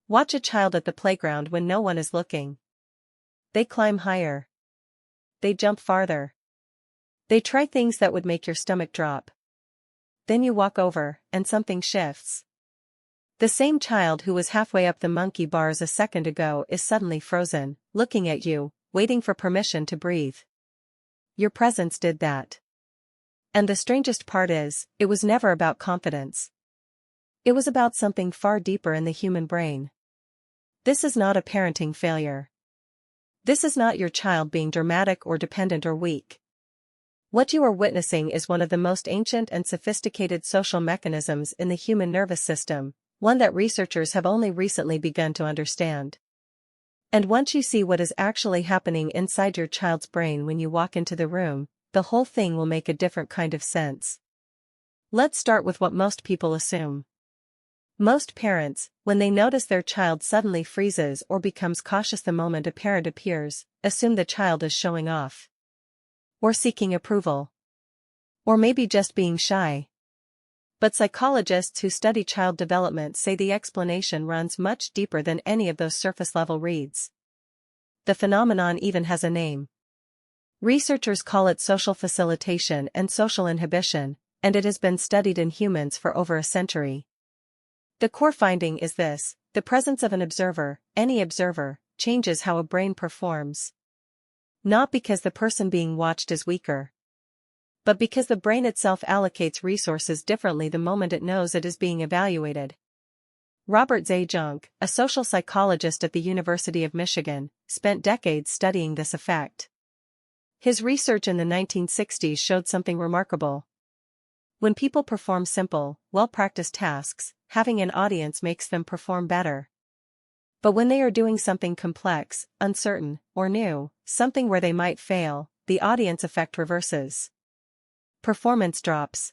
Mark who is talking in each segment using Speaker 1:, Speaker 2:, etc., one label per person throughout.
Speaker 1: Watch a child at the playground when no one is looking. They climb higher. They jump farther. They try things that would make your stomach drop. Then you walk over, and something shifts. The same child who was halfway up the monkey bars a second ago is suddenly frozen, looking at you, waiting for permission to breathe. Your presence did that. And the strangest part is, it was never about confidence. It was about something far deeper in the human brain. This is not a parenting failure. This is not your child being dramatic or dependent or weak. What you are witnessing is one of the most ancient and sophisticated social mechanisms in the human nervous system, one that researchers have only recently begun to understand. And once you see what is actually happening inside your child's brain when you walk into the room, the whole thing will make a different kind of sense. Let's start with what most people assume. Most parents, when they notice their child suddenly freezes or becomes cautious the moment a parent appears, assume the child is showing off. Or seeking approval. Or maybe just being shy. But psychologists who study child development say the explanation runs much deeper than any of those surface-level reads. The phenomenon even has a name. Researchers call it social facilitation and social inhibition, and it has been studied in humans for over a century. The core finding is this: the presence of an observer, any observer, changes how a brain performs. Not because the person being watched is weaker, but because the brain itself allocates resources differently the moment it knows it is being evaluated. Robert Zajonc, a social psychologist at the University of Michigan, spent decades studying this effect. His research in the 1960s showed something remarkable. When people perform simple, well-practiced tasks, having an audience makes them perform better. But when they are doing something complex, uncertain, or new, something where they might fail, the audience effect reverses. Performance drops.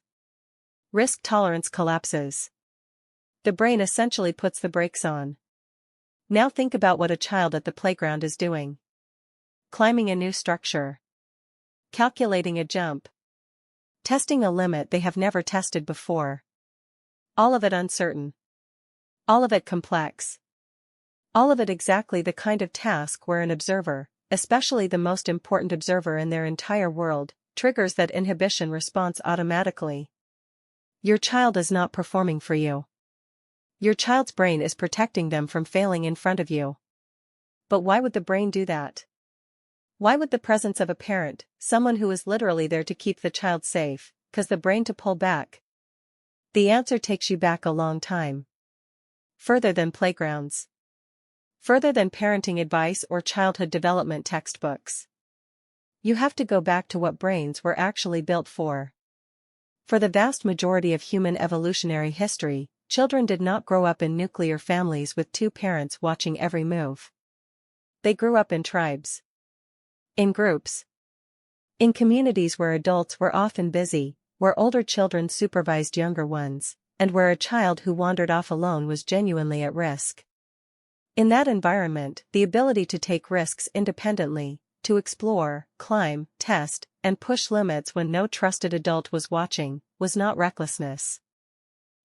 Speaker 1: Risk tolerance collapses. The brain essentially puts the brakes on. Now think about what a child at the playground is doing. Climbing a new structure. Calculating a jump. Testing a limit they have never tested before. All of it uncertain. All of it complex. All of it exactly the kind of task where an observer, especially the most important observer in their entire world, triggers that inhibition response automatically. Your child is not performing for you. Your child's brain is protecting them from failing in front of you. But why would the brain do that? Why would the presence of a parent, someone who is literally there to keep the child safe, cause the brain to pull back? The answer takes you back a long time. Further than playgrounds. Further than parenting advice or childhood development textbooks. You have to go back to what brains were actually built for. For the vast majority of human evolutionary history, children did not grow up in nuclear families with two parents watching every move. They grew up in tribes. In groups. In communities where adults were often busy, where older children supervised younger ones, and where a child who wandered off alone was genuinely at risk. In that environment, the ability to take risks independently, to explore, climb, test, and push limits when no trusted adult was watching, was not recklessness.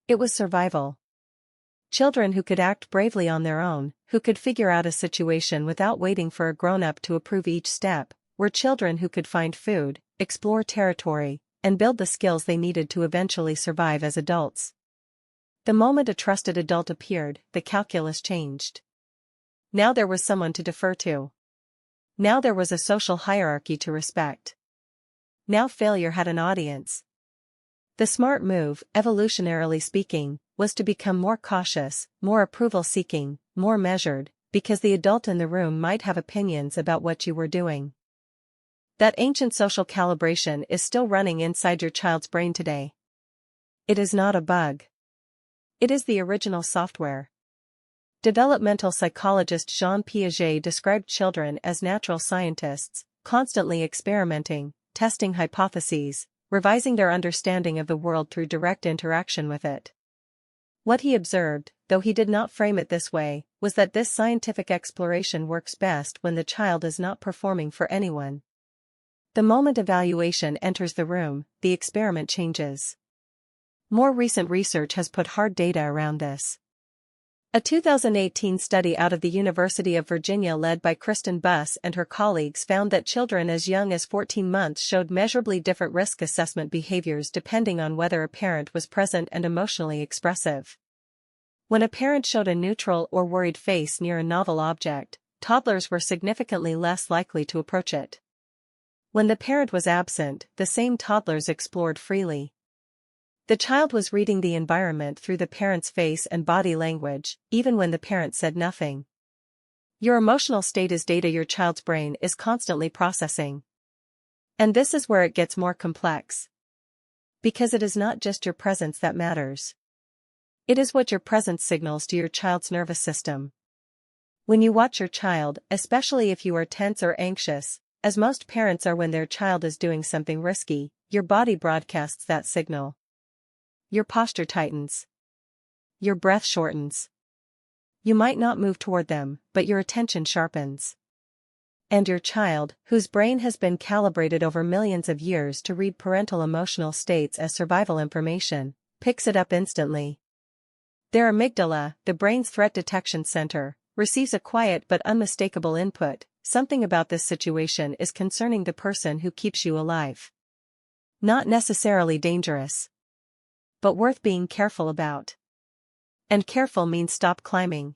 Speaker 1: It was survival. Children who could act bravely on their own, who could figure out a situation without waiting for a grown-up to approve each step, were children who could find food, explore territory, and build the skills they needed to eventually survive as adults. The moment a trusted adult appeared, the calculus changed. Now there was someone to defer to. Now there was a social hierarchy to respect. Now failure had an audience. The smart move, evolutionarily speaking, was to become more cautious, more approval-seeking, more measured, because the adult in the room might have opinions about what you were doing. That ancient social calibration is still running inside your child's brain today. It is not a bug. It is the original software. Developmental psychologist Jean Piaget described children as natural scientists, constantly experimenting, testing hypotheses, revising their understanding of the world through direct interaction with it. What he observed, though he did not frame it this way, was that this scientific exploration works best when the child is not performing for anyone. The moment evaluation enters the room, the experiment changes. More recent research has put hard data around this. A 2018 study out of the University of Virginia led by Kristen Buss and her colleagues found that children as young as 14 months showed measurably different risk assessment behaviors depending on whether a parent was present and emotionally expressive. When a parent showed a neutral or worried face near a novel object, toddlers were significantly less likely to approach it. When the parent was absent, the same toddlers explored freely. The child was reading the environment through the parent's face and body language, even when the parent said nothing. Your emotional state is data your child's brain is constantly processing. And this is where it gets more complex. Because it is not just your presence that matters. It is what your presence signals to your child's nervous system. When you watch your child, especially if you are tense or anxious, as most parents are when their child is doing something risky, your body broadcasts that signal. Your posture tightens. Your breath shortens. You might not move toward them, but your attention sharpens. And your child, whose brain has been calibrated over millions of years to read parental emotional states as survival information, picks it up instantly. Their amygdala, the brain's threat detection center, receives a quiet but unmistakable input: something about this situation is concerning the person who keeps you alive. Not necessarily dangerous, but worth being careful about. And careful means stop climbing.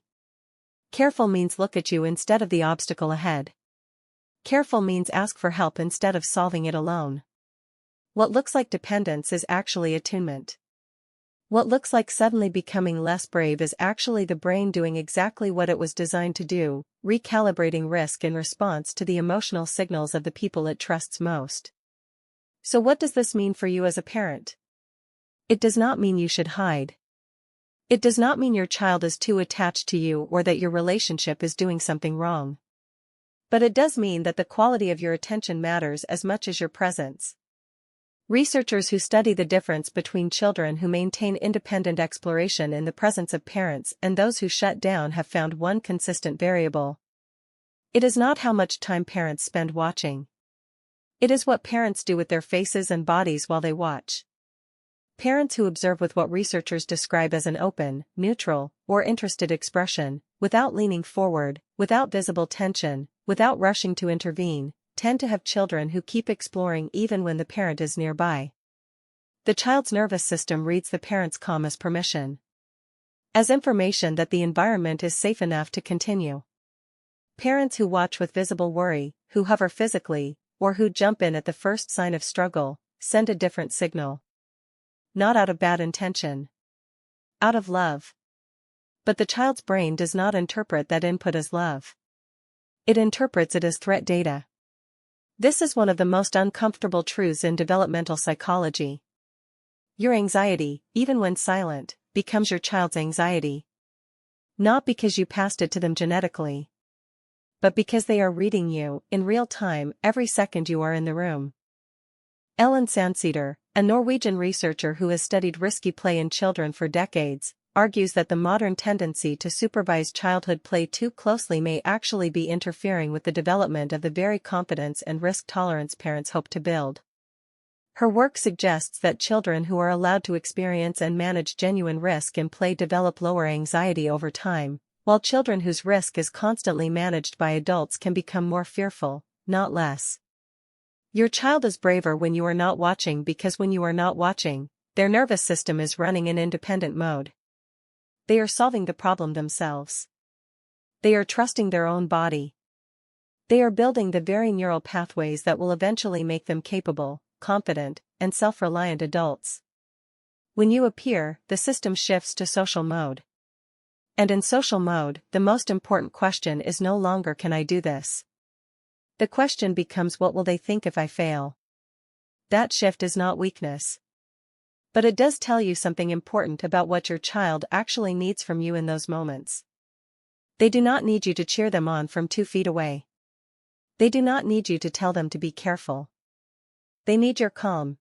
Speaker 1: Careful means look at you instead of the obstacle ahead. Careful means ask for help instead of solving it alone. What looks like dependence is actually attunement. What looks like suddenly becoming less brave is actually the brain doing exactly what it was designed to do, recalibrating risk in response to the emotional signals of the people it trusts most. So what does this mean for you as a parent? It does not mean you should hide. It does not mean your child is too attached to you or that your relationship is doing something wrong. But it does mean that the quality of your attention matters as much as your presence. Researchers who study the difference between children who maintain independent exploration in the presence of parents and those who shut down have found one consistent variable. It is not how much time parents spend watching. It is what parents do with their faces and bodies while they watch. Parents who observe with what researchers describe as an open, neutral, or interested expression, without leaning forward, without visible tension, without rushing to intervene, tend to have children who keep exploring even when the parent is nearby. The child's nervous system reads the parent's calm as permission. As information that the environment is safe enough to continue. Parents who watch with visible worry, who hover physically, or who jump in at the first sign of struggle, send a different signal. Not out of bad intention. Out of love. But the child's brain does not interpret that input as love. It interprets it as threat data. This is one of the most uncomfortable truths in developmental psychology. Your anxiety, even when silent, becomes your child's anxiety. Not because you passed it to them genetically, but because they are reading you, in real time, every second you are in the room. Ellen Sandseter, a Norwegian researcher who has studied risky play in children for decades, argues that the modern tendency to supervise childhood play too closely may actually be interfering with the development of the very confidence and risk tolerance parents hope to build. Her work suggests that children who are allowed to experience and manage genuine risk in play develop lower anxiety over time, while children whose risk is constantly managed by adults can become more fearful, not less. Your child is braver when you are not watching because when you are not watching, their nervous system is running in independent mode. They are solving the problem themselves. They are trusting their own body. They are building the very neural pathways that will eventually make them capable, confident, and self-reliant adults. When you appear, the system shifts to social mode. And in social mode, the most important question is no longer can I do this? The question becomes what will they think if I fail? That shift is not weakness. But it does tell you something important about what your child actually needs from you in those moments. They do not need you to cheer them on from 2 feet away. They do not need you to tell them to be careful. They need your calm.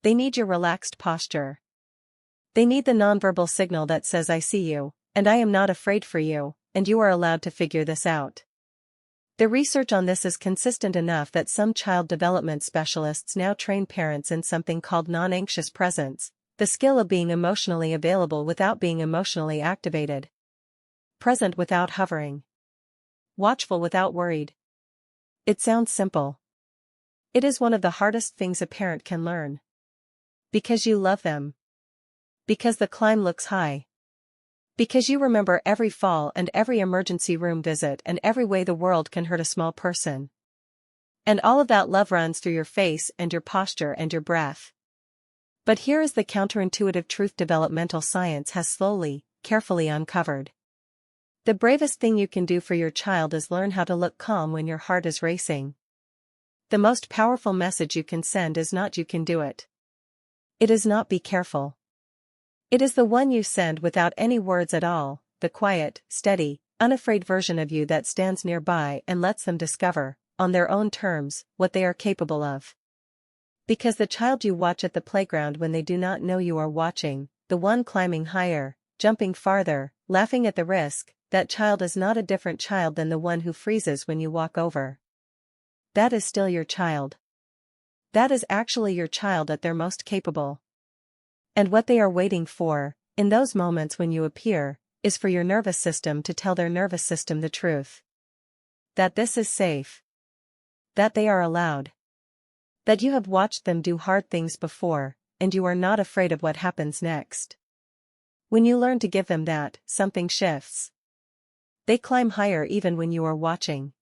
Speaker 1: They need your relaxed posture. They need the nonverbal signal that says I see you, and I am not afraid for you, and you are allowed to figure this out. The research on this is consistent enough that some child development specialists now train parents in something called non-anxious presence, the skill of being emotionally available without being emotionally activated. present without hovering, watchful without worried. It sounds simple. It is one of the hardest things a parent can learn. Because you love them. Because the climb looks high. Because you remember every fall and every emergency room visit and every way the world can hurt a small person. And all of that love runs through your face and your posture and your breath. But here is the counterintuitive truth developmental science has slowly, carefully uncovered. The bravest thing you can do for your child is learn how to look calm when your heart is racing. The most powerful message you can send is not "you can do it." It is not "be careful." It is the one you send without any words at all, the quiet, steady, unafraid version of you that stands nearby and lets them discover, on their own terms, what they are capable of. Because the child you watch at the playground when they do not know you are watching, the one climbing higher, jumping farther, laughing at the risk, that child is not a different child than the one who freezes when you walk over. That is still your child. That is actually your child at their most capable. And what they are waiting for, in those moments when you appear, is for your nervous system to tell their nervous system the truth. That this is safe. That they are allowed. That you have watched them do hard things before, and you are not afraid of what happens next. When you learn to give them that, something shifts. They climb higher even when you are watching.